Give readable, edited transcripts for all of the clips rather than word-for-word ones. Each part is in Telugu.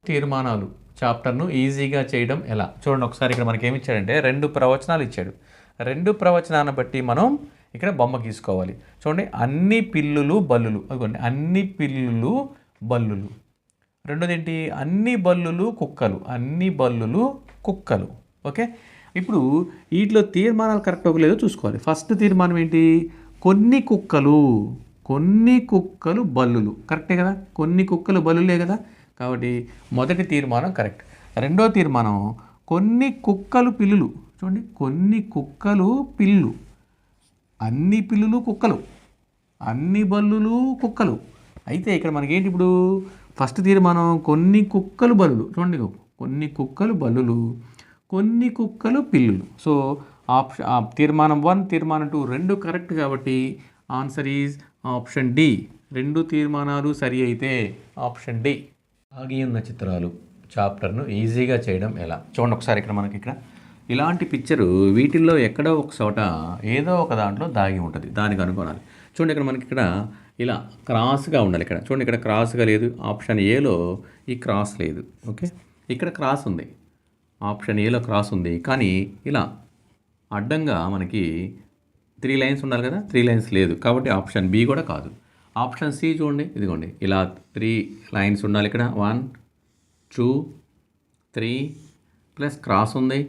తీర్మానాలు చాప్టర్ను ఈజీగా చేయడం ఎలా చూడండి. ఒకసారి ఇక్కడ మనకి ఏమి ఇచ్చాడంటే 2 ప్రవచనాలు ఇచ్చాడు. 2 ప్రవచనాన్ని బట్టి మనం ఇక్కడ బొమ్మ గీసుకోవాలి. చూడండి, అన్ని పిల్లులు బల్లులు. అదిగోండి, అన్ని పిల్లులు బల్లులు. రెండోది ఏంటి? అన్ని బల్లులు కుక్కలు. అన్ని బల్లులు కుక్కలు. ఓకే, ఇప్పుడు వీటిలో తీర్మానాలు కరెక్ట్ ఒక లేదో చూసుకోవాలి. ఫస్ట్ తీర్మానం ఏంటి? కొన్ని కుక్కలు బల్లులు. కరెక్టే కదా, కొన్ని కుక్కలు బల్లులే కదా. కాబట్టి మొదటి తీర్మానం కరెక్ట్. రెండో తీర్మానం కొన్ని కుక్కలు పిల్లులు. చూడండి, కొన్ని కుక్కలు పిల్లు. అన్ని పిల్లులు కుక్కలు, అన్ని బల్లులు కుక్కలు. అయితే ఇక్కడ మనకేంటి ఇప్పుడు? ఫస్ట్ తీర్మానం కొన్ని కుక్కలు బల్లులు. చూడండి, కొన్ని కుక్కలు బల్లులు, కొన్ని కుక్కలు పిల్లులు. సో తీర్మానం 1, తీర్మానం 2 రెండు కరెక్ట్. కాబట్టి ఆన్సర్ ఈజ్ ఆప్షన్ డి. 2 తీర్మానాలు సరి అయితే ఆప్షన్ డి. ఆగి ఉన్న చిత్రాలు చాప్టర్ను ఈజీగా చేయడం ఎలా? చూడండి ఒకసారి ఇక్కడ మనకి ఇలాంటి పిక్చరు వీటిల్లో ఎక్కడో ఒక చోట ఏదో ఒక దాంట్లో దాగి ఉంటుంది. దానికి అనుకోనాలి. చూడండి, ఇక్కడ మనకి ఇలా క్రాస్గా ఉండాలి. ఇక్కడ చూడండి, ఇక్కడ క్రాస్గా లేదు. ఆప్షన్ ఏలో ఈ క్రాస్ లేదు. ఓకే, ఇక్కడ క్రాస్ ఉంది. ఆప్షన్ ఏలో క్రాస్ ఉంది, కానీ ఇలా అడ్డంగా మనకి 3 లైన్స్ ఉండాలి కదా. 3 లైన్స్ లేదు, కాబట్టి ఆప్షన్ బి కూడా కాదు. ఆప్షన్ సి చూడండి, ఇదిగోండి, ఇలా 3 లైన్స్ ఉండాలి. ఇక్కడ 1 2 3 ప్లస్ క్రాస్ ఉంది.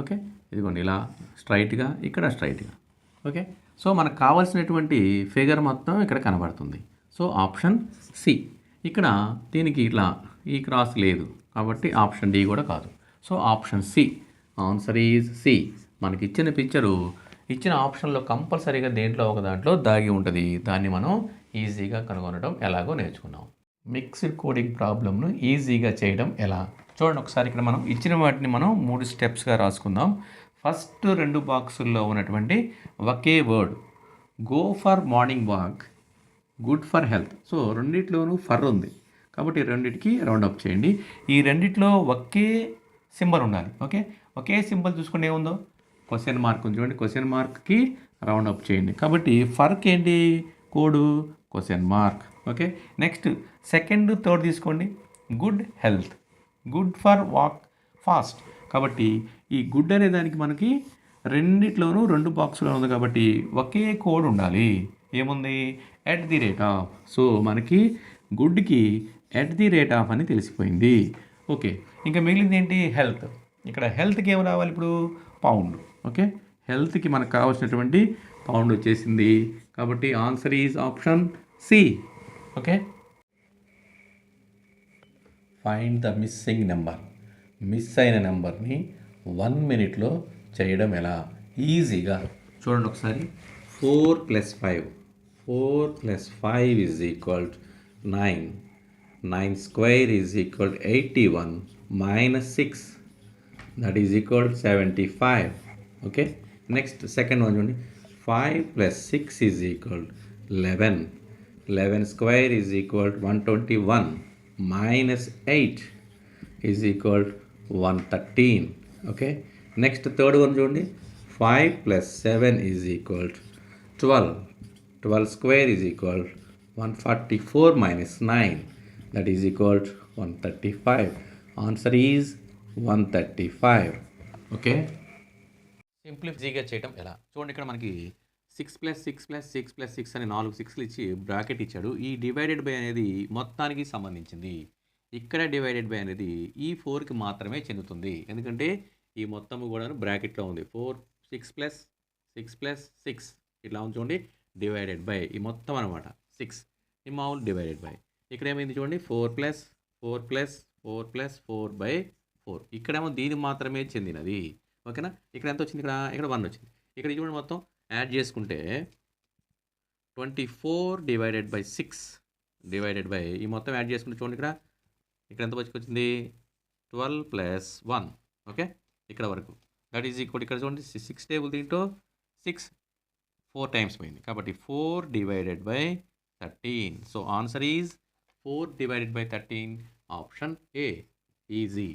ఓకే, ఇదిగోండి, ఇలా స్ట్రైట్గా, ఇక్కడ స్ట్రైట్గా. ఓకే, సో మనకు కావాల్సినటువంటి ఫిగర్ మొత్తం ఇక్కడ కనబడుతుంది. So option C. ఇక్కడ దీనికి ఇట్లా ఈ క్రాస్ లేదు, కాబట్టి ఆప్షన్ డి కూడా కాదు. So option C. Answer is C. మనకి ఇచ్చిన పిక్చరు ఇచ్చిన ఆప్షన్లో కంపల్సరీగా దేంట్లో ఒక దాంట్లో దాగి ఉంటుంది. దాన్ని మనం ఈజీగా కనుగొనడం ఎలాగో నేర్చుకున్నాం. మిక్స్డ్ కోడింగ్ ప్రాబ్లమ్ను ఈజీగా చేయడం ఎలా? చూడండి ఒకసారి ఇక్కడ మనం ఇచ్చిన వాటిని మనం 3 స్టెప్స్గా రాసుకుందాం. ఫస్ట్ 2 బాక్సుల్లో ఉన్నటువంటి ఒకే word, go for morning walk, good for health. So రెండిట్లోనూ ఫర్ ఉంది, కాబట్టి రెండిటికి రౌండ్ అప్ చేయండి. ఈ రెండిట్లో ఒకే సింబల్ ఉండాలి. ఓకే, ఒకే సింబల్ చూసుకుంటే ఏముందో? క్వశ్చన్ మార్క్ ఉంది. చూడండి, క్వశ్చన్ మార్క్కి రౌండ్ అప్ చేయండి. కాబట్టి ఫర్క్ ఏంటి? Code question mark. Okay, next second third తీసుకోండి. Good health, good for walk fast. కాబట్టి ఈ గుడ్ అనే దానికి మనకి రెండిట్లోనూ 2 బాక్సులో ఉంది, కాబట్టి ఒకే కోడ్ ఉండాలి. ఏముంది? At the rate of. So మనకి గుడ్కి ఎట్ ది రేట్ ఆఫ్ అని తెలిసిపోయింది. ఓకే, ఇంకా మిగిలింది ఏంటి? హెల్త్. ఇక్కడ హెల్త్కి ఏం రావాలి ఇప్పుడు? పౌండ్. ఓకే, హెల్త్కి మనకు కావాల్సినటువంటి పౌండ్ వచ్చేసింది. కాబట్టి answer is option C. Okay, find the missing number. Miss అయిన నెంబర్ని 1 మినిట్లో చేయడం ఎలా? ఈజీగా చూడండి ఒకసారి. 4 + 5. 4 + 5 is equal 9. 9 square is equal 81 - 6, that is equal 75. Okay, next second one చూడండి. 5 + 6 is equal 11. 11 square is equal 121 - 8 is equal 113. Okay, next third one చూడండి. 5 + 7 is equal 12. 12 square is equal 144 - 9, that is equal 135. Answer is 135. Okay, సింప్లిఫైగా చేయడం ఎలా? చూడండి, ఇక్కడ మనకి 6 + 6 + 6 + 6 అని 4 6లు ఇచ్చి బ్రాకెట్ ఇచ్చాడు. ఈ డివైడెడ్ బై అనేది మొత్తానికి సంబంధించింది. ఇక్కడ డివైడెడ్ బై అనేది ఈ 4కి మాత్రమే చెందుతుంది, ఎందుకంటే ఈ మొత్తము కూడా బ్రాకెట్లో ఉంది. 6 + 6 + 6 ఇట్లా ఉంది చూడండి. డివైడెడ్ బై ఈ మొత్తం అనమాట 6. ఈ మామూలు డివైడెడ్ బై. ఇక్కడ ఏమైంది చూడండి, 4 + 4 + 4 + 4/4. ఇక్కడేమో దీనికి మాత్రమే చెందినది. ఓకేనా, ఇక్కడ ఎంత వచ్చింది? ఇక్కడ 1 వచ్చింది. ఇక్కడ చూడండి, మొత్తం యాడ్ చేసుకుంటే 24 / 6 డివైడెడ్ బై ఈ మొత్తం యాడ్ చేసుకుంటే చూడండి, ఇక్కడ ఎంత వచ్చింది? 12 + 1. ఓకే, ఇక్కడ వరకు దట్ ఈజ్ ఈక్వల్. ఇక్కడ చూడండి 6 టేబుల్, దీంట్లో 6 4 టైమ్స్ పోయింది, కాబట్టి 4 / 13. So answer is 4 / 13. Option A. Easy.